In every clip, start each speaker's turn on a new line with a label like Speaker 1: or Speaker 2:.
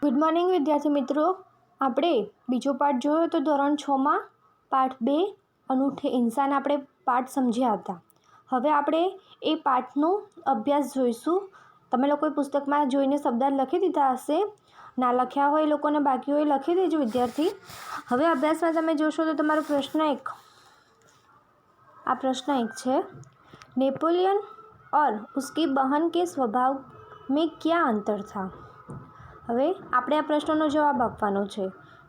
Speaker 1: Good morning વિદ્યાર્થી મિત્રો, આપણે બીજો પાઠ જોયો તો ધોરણ 6માં પાઠ 2 અનૂઠે ઇન્સાન આપણે પાઠ સમજ્યા હતા. હવે આપણે એ પાઠનો અભ્યાસ જોઈશું. તમે લોકોએ પુસ્તકમાં જોઈને શબ્દાર્થ લખી દીધા હશે. ના લખ્યા હોય એ લોકોને બાકી હોય લખી દેજો વિદ્યાર્થી. હવે અભ્યાસમાં તમે જોશો તો તમારો પ્રશ્ન 1, આ પ્રશ્ન 1 છે, नेपोलियन और उसकी बहन के स्वभाव में क्या अंतर था? હવે આપણે આ પ્રશ્નનો જવાબ આપવાનો છે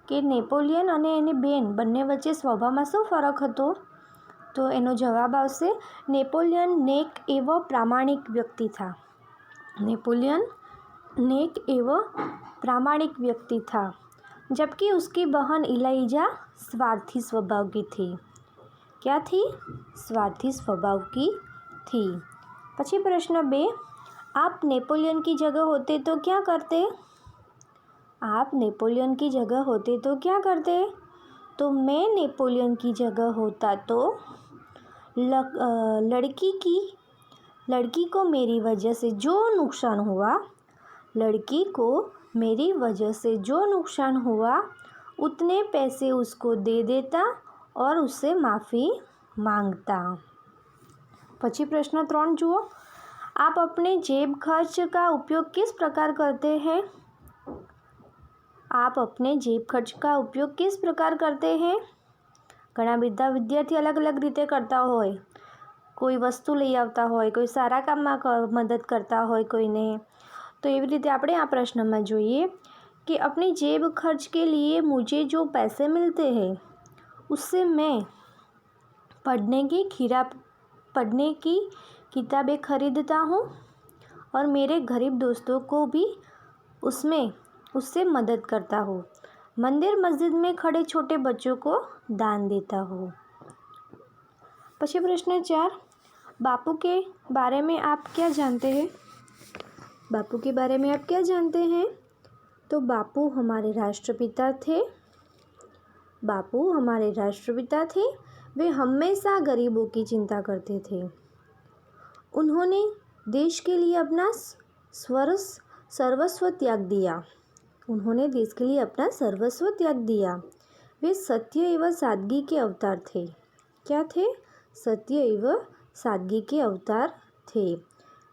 Speaker 1: કે નેપોલિયન અને એની બેન બંને વચ્ચે સ્વભાવમાં શું ફરક હતો. તો એનો જવાબ આવશે नेपोलियन नेक एवं प्रामाणिक व्यक्ति था. नेपोलियन नेक एवं प्रामाणिक व्यक्ति था, जबकि उसकी बहन इलाइजा स्वार्थी स्वभाव की थी. क्या थी? स्वार्थी स्वभाव की थी. પછી પ્રશ્ન 2, आप नेपोलियन की जगह होते तो क्या करते? आप नेपोलियन की जगह होते तो क्या करते? तो मैं नेपोलियन की जगह होता तो लड़की को मेरी वजह से जो नुकसान हुआ, लड़की को मेरी वजह से जो नुकसान हुआ उतने पैसे उसको दे देता और उससे माफ़ी मांगता. પછી પ્રશ્न 3 જુઓ, आप अपने जेब खर्च का उपयोग किस प्रकार करते हैं? आप अपने जेब खर्च का उपयोग किस प्रकार करते हैं? ઘણા બધા વિદ્યાર્થી અલગ અલગ રીતે કરતા હોય. કોઈ વસ્તુ લઈ આવતા હોય, કોઈ સારા કામમાં મદદ કરતા હોય કોઈને. તો એવી રીતે આપણે આ પ્રશ્નમાં જોઈએ कि अपनी जेब खर्च के लिए मुझे जो पैसे मिलते हैं उससे मैं पढ़ने की किताबें खरीदता हूँ और मेरे गरीब दोस्तों को भी उससे मदद करता हूँ. मंदिर मस्जिद में खड़े छोटे बच्चों को दान देता हूँ. પછી પ્રશ્ન 4, बापू के बारे में आप क्या जानते हैं? बापू के बारे में आप क्या जानते हैं? तो बापू हमारे राष्ट्रपिता थे. बापू हमारे राष्ट्रपिता थे. वे हमेशा गरीबों की चिंता करते थे. उन्होंने देश के लिए अपना सर्वस्व त्याग दिया. उन्होंने देश के लिए अपना सर्वस्व त्याग दिया. वे सत्य एवं सादगी के अवतार थे. क्या थे? सत्य एवं सादगी के अवतार थे.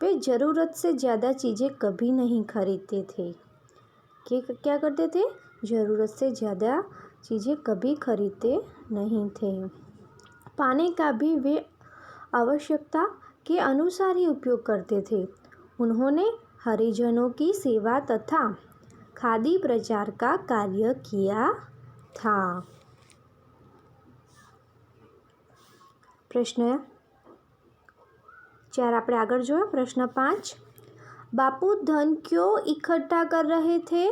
Speaker 1: वे ज़रूरत से ज़्यादा चीज़ें कभी नहीं खरीदते थे. क्या करते थे? ज़रूरत से ज़्यादा चीज़ें कभी खरीदते नहीं थे. पानी का भी वे आवश्यकता के अनुसार ही उपयोग करते थे. उन्होंने हरिजनों की सेवा तथा खादी प्रचार का कार्य किया था. प्रश्न 4 આપણે આગળ જોયો. प्रश्न 5, बापू धन क्यों इकट्ठा कर रहे थे?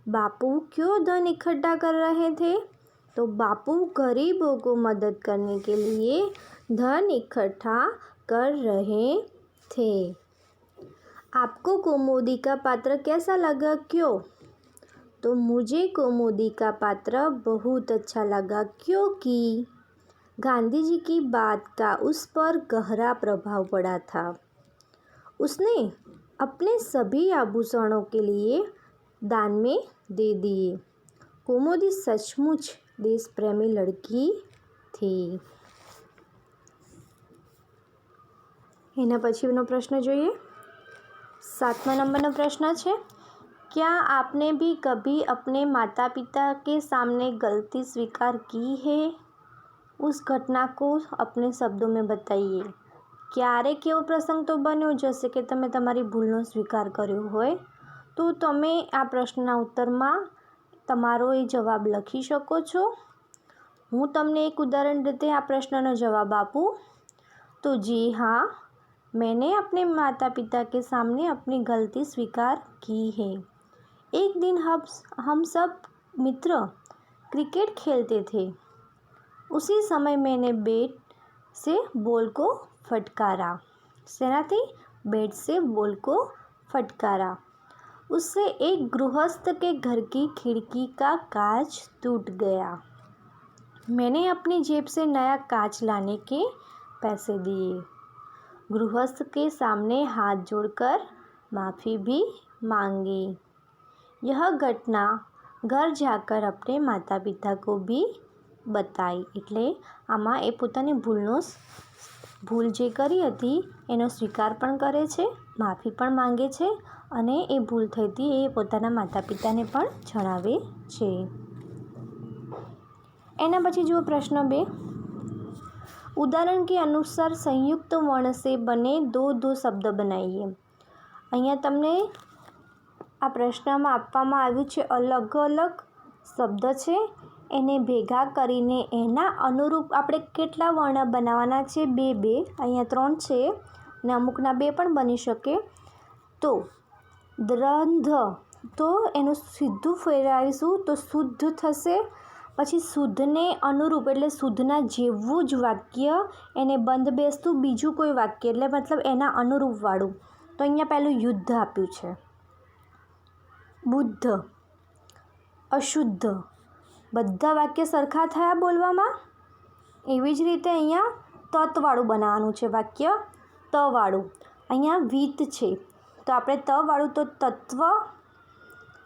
Speaker 1: बापू क्यों धन इकट्ठा कर रहे थे? तो बापू गरीबों को मदद करने के लिए धन इकट्ठा कर रहे थे. आपको कौमुदी का पात्र कैसा लगा? क्यों? तो मुझे कौमुदी का पात्र बहुत अच्छा लगा क्योंकि गांधी जी की बात का उस पर गहरा प्रभाव पड़ा था. उसने अपने सभी आभूषणों के लिए दान में दे दिए. कौमुदी सचमुच देश प्रेमी लड़की थी. એના પછીનો પ્રશ્ન જોઈએ. 7મા નંબરનો પ્રશ્ન છે, क्या आपने भी कभी अपने माता पिता के सामने गलती स्वीकार की है? उस घटना को अपने शब्दों में बताइए. ક્યારેક એવો પ્રસંગ તો બન્યો જશે કે તમે તમારી ભૂલનો સ્વીકાર કર્યો હોય, તો તમે આ પ્રશ્નના ઉત્તરમાં તમારો એ જવાબ લખી શકો છો. હું તમને એક ઉદાહરણ રીતે આ પ્રશ્નનો જવાબ આપું તો जी हाँ, मैंने अपने माता पिता के सामने अपनी गलती स्वीकार की है. एक दिन हम सब मित्र क्रिकेट खेलते थे. उसी समय मैंने बैट से बॉल को फटकारा. सेनाथी? बैट से बॉल को फटकारा. उससे एक गृहस्थ के घर की खिड़की का कांच टूट गया. मैंने अपनी जेब से नया कांच लाने के पैसे दिए. गृहस्थ के सामने हाथ जोड़कर माफ़ी भी मांगी. यह घटना घर जाकर अपने माता पिता को भी बताई. એટલે આમાં એ પોતાની ભૂલ જે કરી હતી એનો સ્વીકાર પણ કરે છે, માફી પણ માંગે છે અને એ ભૂલ થઈ હતી એ પોતાના માતા પિતાને પણ જણાવે છે. એના પછી જુઓ પ્રશ્ન 2. उदाहरण के अनुसार संयुक्त वर्ण से बने दो शब्द बनाइए. અહીંયા તમને આ પ્રશ્નમાં આપવામાં આવ્યું છે અલગ અલગ શબ્દ છે એને ભેગા કરીને એના અનુરૂપ આપણે કેટલા વર્ણ બનાવવાના છે? 2. અહીંયા 3 છે અને અમુકના 2 પણ બની શકે. તો દ્રંધ તો એનું સીધું ફેરવીશું તો શુદ્ધ થશે. પછી શુદ્ધને અનુરૂપ એટલે શુદ્ધના જેવું જ વાક્ય એને બંધ બેસતું બીજું કોઈ વાક્ય એટલે મતલબ એના અનુરૂપવાળું. તો અહીંયા પહેલું યુદ્ધ આપ્યું છે, બુદ્ધ, અશુદ્ધ, બધા વાક્ય સરખા થયા બોલવામાં. એવી જ રીતે અહીંયા તત્વાળું બનાવવાનું છે વાક્ય, તવાળું. અહીંયા વિત છે તો આપણે તવાળું તો તત્વ,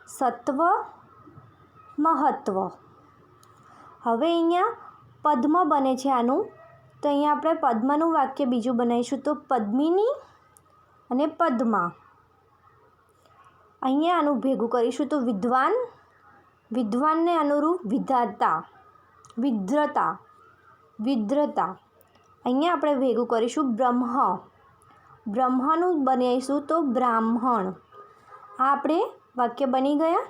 Speaker 1: સત્વ, મહત્વ. હવે અહીંયા પદ્મ બને છે આનું, તો અહીંયા આપણે પદ્મનું વાક્ય બીજું બનાવીશું તો પદ્મિની અને પદ્મા. અહીંયા આનું ભેગું કરીશું તો વિદ્વાન, વિદ્વાનને અનુરૂપ વિધાતા, વિદ્રતા, વિદ્રતા. અહીંયા આપણે ભેગું કરીશું બ્રહ્મ, બ્રહ્મનું બનાવીશું તો બ્રાહ્મણ. આ આપણે વાક્ય બની ગયા.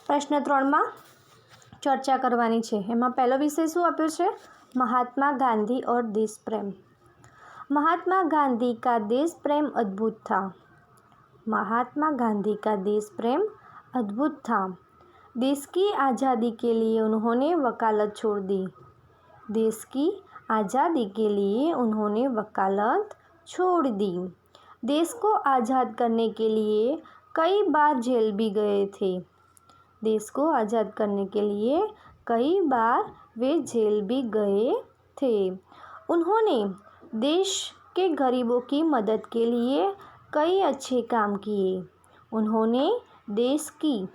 Speaker 1: પ્રશ્ન 3માં ચર્ચા કરવાની છે. એમાં પહેલો વિષય શું આપ્યો છે? महात्मा गांधी और देश प्रेम. महात्मा गांधी का देश प्रेम अद्भुत था. महात्मा गांधी का देश प्रेम अद्भुत था. देश की आज़ादी के लिए उन्होंने वकालत छोड़ दी. देश की आज़ादी के लिए उन्होंने वकालत छोड़ दी. देश को आज़ाद करने के लिए कई बार जेल भी गए थे. देश को आज़ाद करने के लिए कई बार वे जेल भी गए थे. उन्होंने देश के गरीबों की मदद के लिए कई अच्छे काम किए. उन्होंने देश की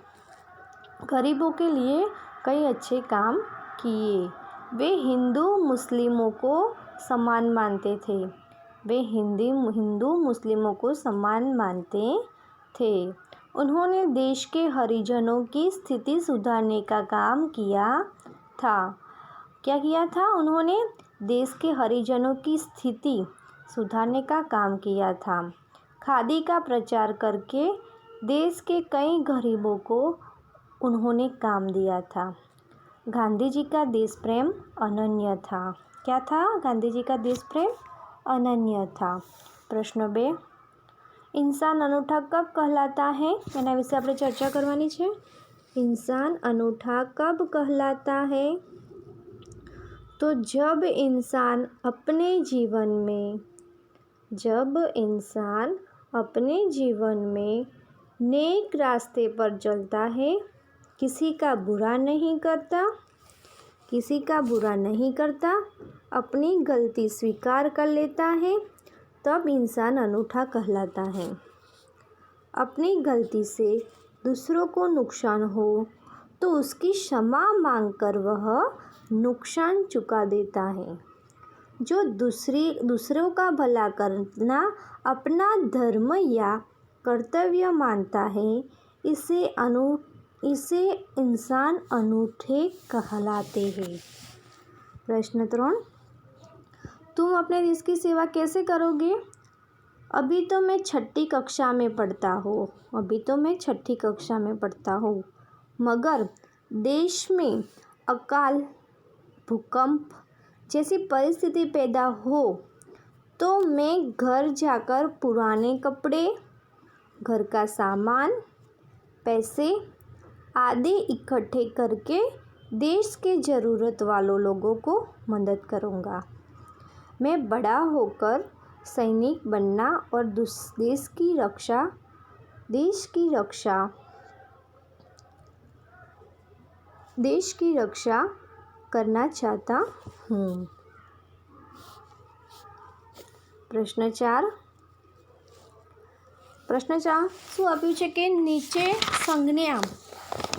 Speaker 1: गरीबों के लिए कई अच्छे काम किए. वे हिंदू मुस्लिमों को समान मानते थे. वे हिंदू मुस्लिमों को समान मानते थे. उन्होंने देश के हरिजनों की स्थिति सुधारने का काम किया था. क्या किया था? उन्होंने देश के हरिजनों की स्थिति सुधारने का काम किया था. खादी का प्रचार करके देश के कई गरीबों को उन्होंने काम दिया था. गांधी जी का देश प्रेम अनन्य था. क्या था? गांधी जी का देश प्रेम अनन्य था. प्रश्न 2. इंसान अनूठा कब कहलाता है? એના વિશે આપણે ચર્ચા કરવાની છે. इंसान अनूठा कब कहलाता है? तो जब इंसान अपने जीवन में नेक रास्ते पर चलता है, किसी का बुरा नहीं करता, अपनी गलती स्वीकार कर लेता है, तब इंसान अनूठा कहलाता है. अपनी गलती से दूसरों को नुकसान हो तो उसकी क्षमा मांगकर वह नुकसान चुका देता है. जो दूसरों का भला करना अपना धर्म या कर्तव्य मानता है, इसे इंसान अनूठे कहलाते हैं. प्रश्न 3. तुम अपने देश की सेवा कैसे करोगे? अभी तो मैं छठी कक्षा में पढ़ता हूँ, मगर देश में अकाल, भूकंप जैसी परिस्थिति पैदा हो तो मैं घर जाकर पुराने कपड़े, घर का सामान, पैसे आदि इकट्ठे करके देश के ज़रूरत वालों लोगों को मदद करूँगा. मैं बड़ा होकर सैनिक बनना और देश की रक्षा करना चाहता हूँ. પ્રશ્ન 4 શું આપ્યું છે કે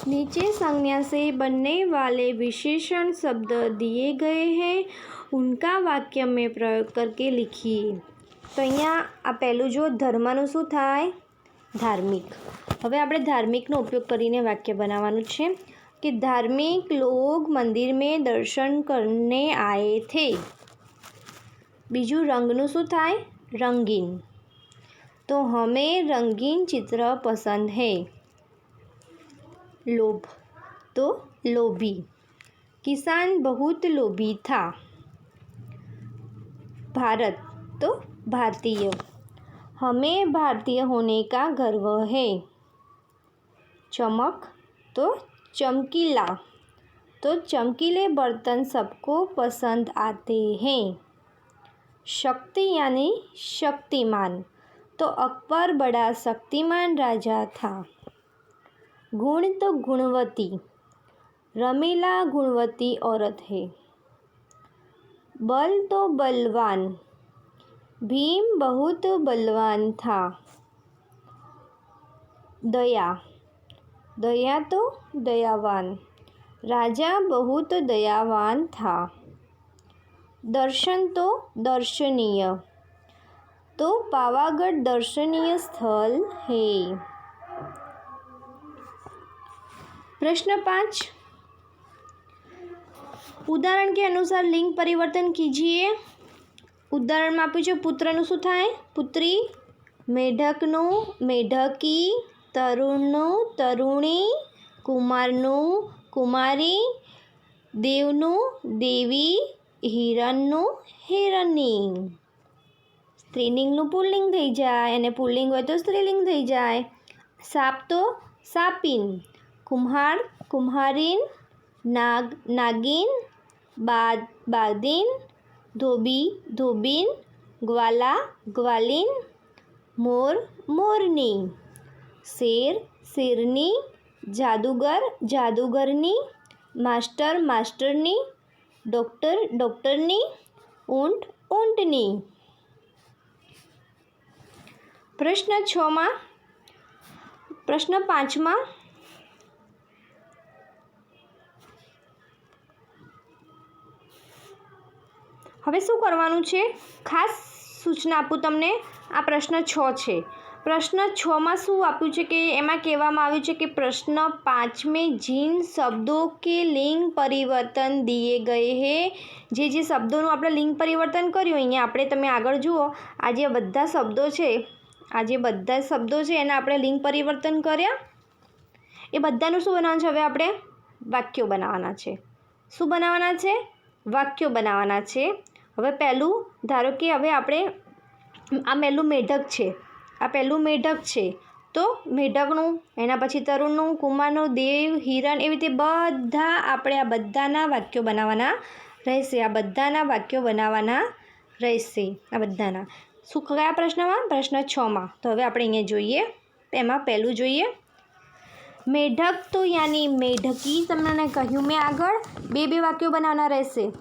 Speaker 1: नीचे संज्ञा से बनने वाले विशेषण शब्द दिए गए हैं उनका वाक्य में प्रयोग करके लिखिए। तो અહીંયા આ પહેલું જો ધર્મનું શું થાય? ધાર્મિક। હવે આપણે ધાર્મિકનો ઉપયોગ કરીને વાક્ય બનાવવાનું છે कि धार्मिक लोग मंदिर में दर्शन करने आए थे। बीजू रंगનું શું થાય? रंगीन। तो हमें रंगीन चित्र पसंद है। लोभ तो लोभी। किसान बहुत लोभी था। भारत तो भारतीय। हमें भारतीय होने का गर्व है। चमक तो चमकीला। तो चमकीले बर्तन सबको पसंद आते हैं। शक्ति यानी शक्तिमान। तो अकबर बड़ा शक्तिमान राजा था। गुण तो गुणवती। रमीला गुणवती औरत है। बल तो बलवान। भीम बहुत बलवान था। दया तो दयावान। राजा बहुत दयावान था। दर्शन तो दर्शनीय। तो पावागढ़ दर्शनीय स्थल है। प्रश्न 5 उदाहरण के अनुसार लिंग परिवर्तन कीजिए। उदाहरण में आप्યું છે પુત્રનું શું થાય? પુત્રી, મેઢકનું મેઢકી, તરુણનું તરુણી, કુમારનું કુમારી, દેવનું દેવી, હિરણનું હિરણી। સ્ત્રીલિંગનું પુલ્લિંગ થઈ જાય અને પુલ્લિંગ હોય તો સ્ત્રીલિંગ થઈ જાય। સાપ તો સાપીન, કુમ્હાર કુમ્હારીન, નાગિન બાદીન, ધોબી ધોબીન, ગ્વાલા ગ્વાલીન, મોર મોરની, શેર શેરની, જાદુગર જાદુગરની, માસ્ટર માસ્ટરની, ડૉક્ટર ડૉક્ટરની, ઊંટ ઊંટની। પ્રશ્ન 5 હવે શું કરવાનું છે? ખાસ સૂચના આપું તમને। આ પ્રશ્ન 6 છે। પ્રશ્ન 6માં શું આપ્યું છે કે એમાં કહેવામાં આવ્યું છે કે પ્રશ્ન 5 में जिन शब्दों के लिंग परिवर्तन दिए गए हैं જે શબ્દોનું આપણે લિંગ પરિવર્તન કર્યું અહીંયા આપણે તમે આગળ જુઓ આ જે બધા શબ્દો છે એના આપણે લિંગ પરિવર્તન કર્યા એ બધાનું શું બનાવવાનું છે? હવે આપણે વાક્યો બનાવવાના છે। શું બનાવવાના છે? વાક્યો બનાવવાના છે। હવે પહેલું ધારો કે હવે આપણે આ પહેલું મેઢક છે તો મેઢકનું, એના પછી તરુણનું, કુમારનું, દેવ, હિરણ, એવી રીતે બધા આપણે આ બધાના વાક્યો બનાવવાના રહેશે। આ બધાના શું કયા પ્રશ્નમાં? પ્રશ્ન 6માં। તો હવે આપણે અહીંયા જોઈએ તો એમાં પહેલું જોઈએ મેઢક તો યાની મેઢકી। તમને કહ્યું મેં આગળ બે વાક્યો બનાવવાના રહેશે।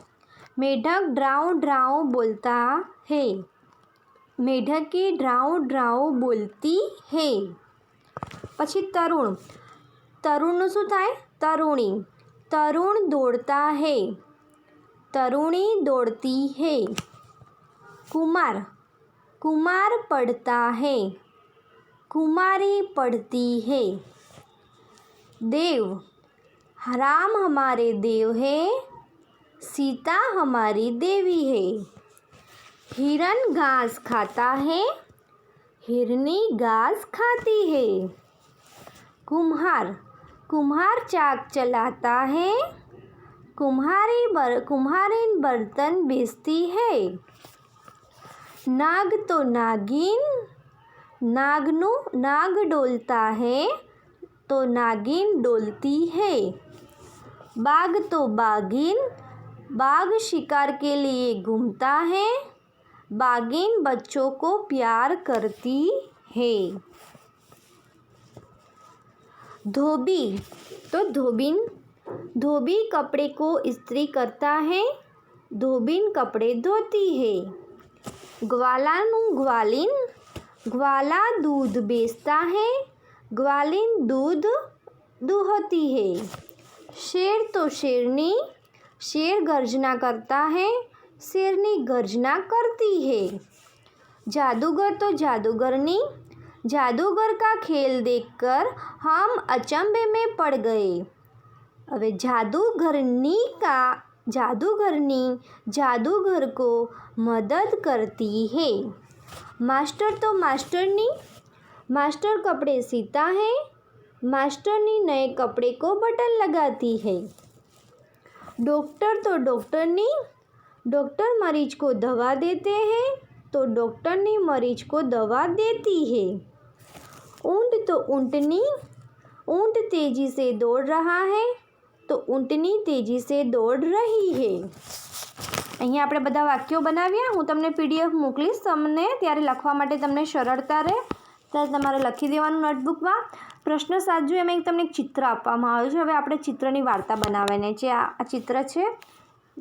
Speaker 1: मेढक ड्राऊ ड्राऊ बोलता है। मेढकी ड्राऊ ड्राऊ बोलती है। પછી તરુણનું શું થાય? તરુણી। તરુણ દોડતા है। तरुणी दौड़ती है। कुमार पढ़ता है। कुमारी पढ़ती है। देव राम हमारे देव है। सीता हमारी देवी है। हिरन घास खाता है। हिरनी घास खाती है। कुम्हार चाक चलाता है। कुम्हारिन बर्तन बेचती है। नाग तो नागिन। नाग डोलता है तो नागिन डोलती है। बाघ तो बाघिन। बाघ शिकार के लिए घूमता है। बाघिन बच्चों को प्यार करती है। धोबी तो धोबिन। धोबी कपड़े को इस्त्री करता है। धोबिन कपड़े धोती है। ग्वालानु ग्वालिन, ग्वाला दूध बेचता है, ग्वालिन दूध दूहती है। शेर तो शेरनी, शेर गर्जना करता है, शेरनी गर्जना करती है। जादूगर तो जादूगरनी, जादूगर का खेल देखकर हम अचंभे में पड़ गए। હવે जादूगरनी जादूगर को मदद करती है। मास्टर तो मास्टरनी, मास्टर कपड़े सीता है, मास्टरनी नए कपड़े को बटन लगाती है। डॉक्टर तो डॉक्टरनी, डॉक्टर मरीज को दवा देते हैं, तो डॉक्टरनी मरीज को दवा देती है। ऊंट तो ऊंटनी, ऊंट तेजी से दौड़ रहा है, तो ऊंटनी तेजी से दौड़ रही है। અહીંયા આપણે બધા વાક્યો બનાવ્યા। હું તમને PDF મોકલીશ તમને, ત્યારે લખવા માટે તમને સરળતા રહે ત્યારે તમારે લખી દેવાનું નોટબુકમાં। પ્રશ્ન 7 જો એમાં તમને એક ચિત્ર આપવામાં આવ્યું છે। હવે આપણે ચિત્રની વાર્તા બનાવવાની છે। આ ચિત્ર છે,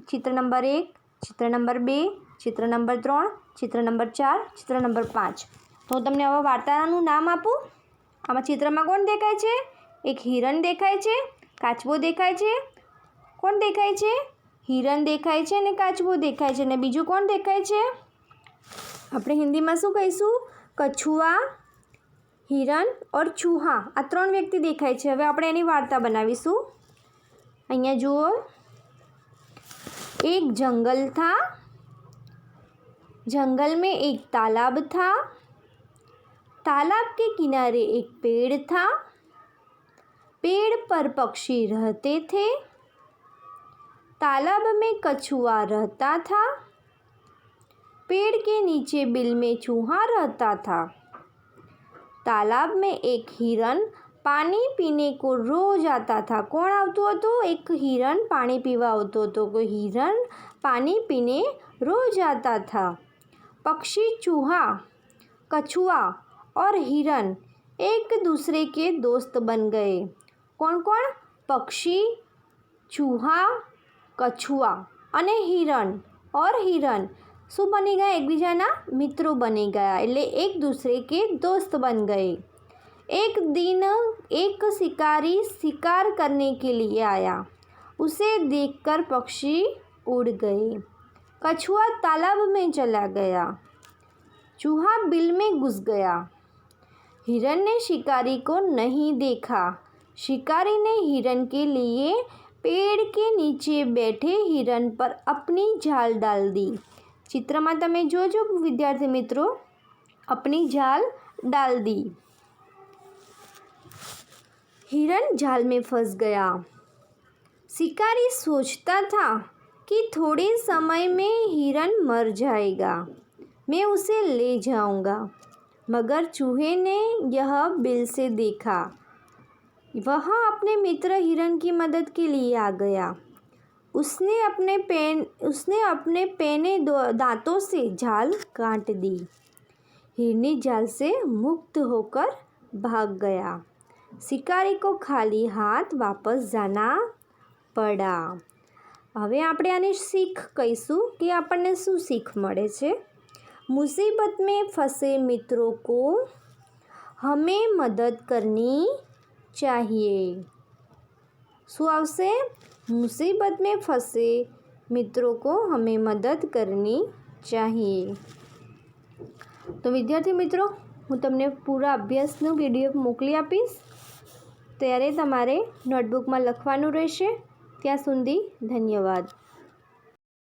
Speaker 1: ચિત્ર નંબર 1, ચિત્ર નંબર 2, ચિત્ર નંબર 3, ચિત્ર નંબર 4, ચિત્ર નંબર 5। તો હું તમને હવે વાર્તાનું નામ આપું। આમાં ચિત્રમાં કોણ દેખાય છે? એક હિરણ દેખાય છે, કાચબો દેખાય છે। કોણ દેખાય છે? હિરણ દેખાય છે અને કાચબો દેખાય છે। અને બીજું કોણ દેખાય છે? આપણે હિન્દીમાં શું કહીશું? કછુઆ, હિરણ और ચૂહા, આ 3 વ્યક્તિ દેખાય છે। હવે આપણે એની વાર્તા બનાવીશું। અહીંયા જુઓ, एक जंगल था, जंगल में एक तालाब था, तालाब के किनारे एक पेड़ था, पेड़ पर पक्षी रहते थे, तालाब में कछुआ रहता था, पेड़ के नीचे बिल में चूहा रहता था, तालाब में एक हिरण पानी पीने को रोज आता था। कौन આવતું હતું? एक हिरण पानी पीवा આવતો હતો। कोई हिरण पानी पीने रोज आता था। पक्षी चूहा, कछुआ और हिरण एक दूसरे के दोस्त बन गए। कौन कौन? पक्षी, चूहा, कछुआ અને हिरण और हिरण શું બની ગયા? એકબીજાના મિત્રો બની ગયા, એટલે એક दूसरे के दोस्त बन गए। एक दिन एक शिकारी शिकार करने के लिए आया, उसे देखकर पक्षी उड़ गए। कछुआ तालाब में चला गया, चूहा बिल में घुस गया। हिरण ने शिकारी को नहीं देखा, शिकारी ने हिरण के लिए पेड़ के नीचे बैठे हिरण पर अपनी जाल डाल दी। चित्र में तमे जोजो विद्यार्थी मित्रों, अपनी जाल डाल दी। हिरण जाल में फंस गया। शिकारी सोचता था कि थोड़े समय में हिरण मर जाएगा, मैं उसे ले जाऊंगा, मगर चूहे ने यह बिल से देखा। वह अपने मित्र हिरण की मदद के लिए आ गया। उसने अपने पैने दांतों से जाल काट दी। हिरनी जाल से मुक्त होकर भाग गया। शिकारी को खाली हाथ वापस जाना पड़ा। હવે આપણે આને શીખ કહીશું કે આપણને શું શીખ મળે છે। मुसीबत में फंसे मित्रों को हमें मदद करनी चाहिए। શું આવશે? मुसीबत में फंसे मित्रों को हमें मदद करनी चाहिए। તો વિદ્યાર્થી મિત્રો, હું તમને પૂરા અભ્યાસનું PDF મોકલી આપીશ, ત્યારે તમારે નોટબુકમાં લખવાનું રહેશે। ત્યાં સુધી ધન્યવાદ।